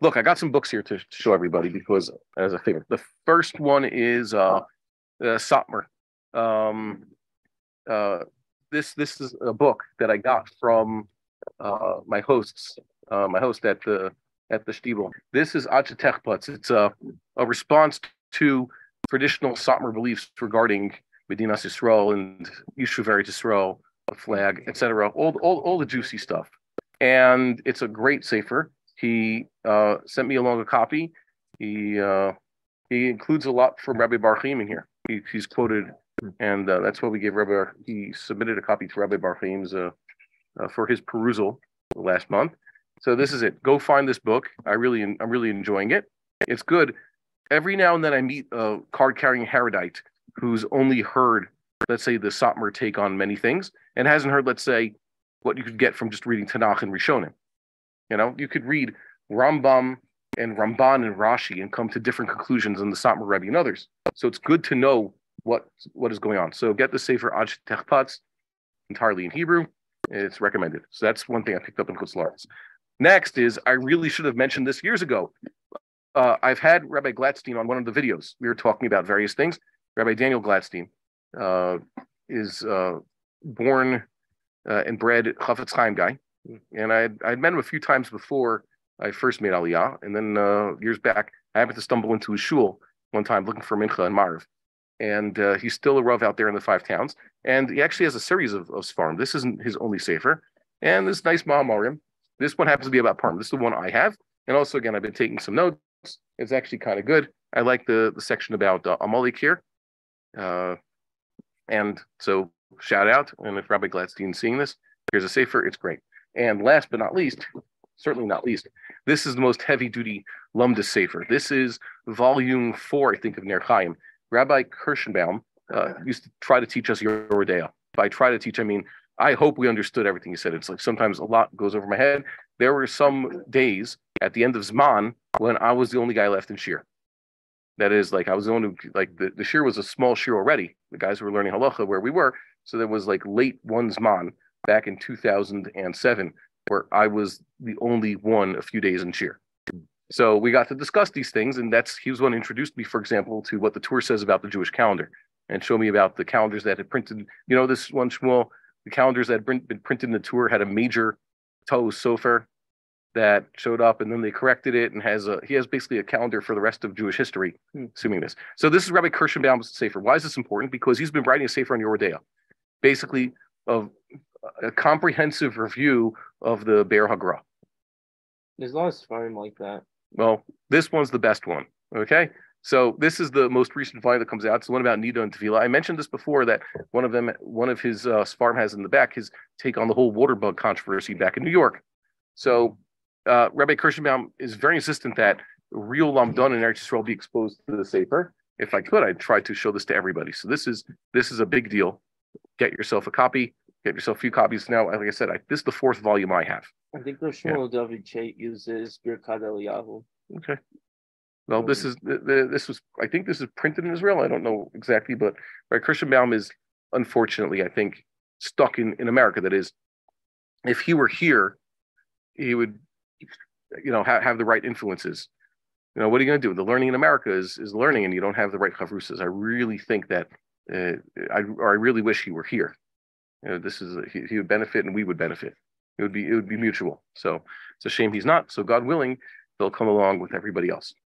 Look, I got some books here to show everybody because as a favorite. The first one is Satmar. Um, this is a book that I got from my hosts, my host at the Shtibel. This is Achitechputz. It's a response to traditional Satmar beliefs regarding Medinas Yisrael and Yishuv Eretz Yisrael, a flag, etc. All the juicy stuff. And it's a great sefer. He sent me along a copy. He includes a lot from Rabbi Bar-Hayim in here. He's quoted, and that's what we gave Rabbi. He submitted a copy to Rabbi Bar-Hayim's for his perusal last month. So this is it. Go find this book. I'm really enjoying it. It's good. Every now and then I meet a card-carrying Haradite who's only heard, let's say, the Satmar take on many things, and hasn't heard, let's say, what you could get from just reading Tanakh and Rishonim. You know, you could read Rambam and Ramban and Rashi and come to different conclusions in the Satmar Rebbe and others. So it's good to know what is going on. So get the Sefer Aj Techpatz entirely in Hebrew. It's recommended. So that's one thing I picked up in Chutz La'aretz. Next is, I really should have mentioned this years ago. I've had Rabbi Gladstein on one of the videos. We were talking about various things. Rabbi Daniel Gladstein is born and bred Chafetz Chaim guy. And I'd met him a few times before I first made Aliyah. And then years back, I happened to stumble into his shul one time looking for Mincha and Marv. And he's still a Rav out there in the 5 towns. And he actually has a series of Sfarim. This isn't his only sefer. And this nice Ma'amarim. This one happens to be about Purim. This is the one I have. And also, again, I've been taking some notes. It's actually kind of good. I like the section about Amalek here. And so, shout out. And if Rabbi Gladstein's seeing this, here's a sefer. It's great. And last but not least, certainly not least, this is the most heavy-duty Lumdus sefer. This is volume 4, I think, of Ner Chaim. Rabbi Kirschenbaum used to try to teach us Yoredea. By try to teach, I mean, I hope we understood everything he said. It's like sometimes a lot goes over my head. There were some days at the end of Zman when I was the only guy left in Shir. That is, like, I was the only, like, the Shir was a small Shir already. The guys who were learning Halacha where we were. So there was, like, late one Zman back in 2007 where I was the only one a few days in Shir. So we got to discuss these things, and he was the one who introduced me, for example, to what the Torah says about the Jewish calendar and show me about the calendars that had printed, you know, this one, Shmuel, the calendars that had been printed in the Torah had a major toe sofer that showed up, and then they corrected it, and he has basically a calendar for the rest of Jewish history, assuming this. So this is Rabbi Kirschenbaum's sefer. Why is this important? Because he's been writing a sefer on Yoredea, basically of a comprehensive review of the Be'er HaGra. There's a lot of sfarim like that. Well, this one's the best one, okay? So this is the most recent volume that comes out. It's the one about Nida and Tefillah. I mentioned this before, that one of his Sfarim has in the back his take on the whole water bug controversy back in New York. So Rabbi Kirschenbaum is very insistent that real Lamdon and Eretz Yisrael be exposed to the Sefer. If I could, I'd try to show this to everybody. So this is a big deal. Get yourself a copy. Get yourself a few copies now. Like I said, this is the 4th volume I have. I think Shmuel David Chait uses Birkat Eliyahu. Okay. Well, this was. I think this is printed in Israel. I don't know exactly, but Kirschenbaum is unfortunately, I think, stuck in America. That is, if he were here, he would, have the right influences. What are you going to do? The learning in America is learning, and you don't have the right chavrusas. I really think that, I really wish he were here. He would benefit, and we would benefit. It would be mutual. So it's a shame he's not. So God willing, they'll come along with everybody else.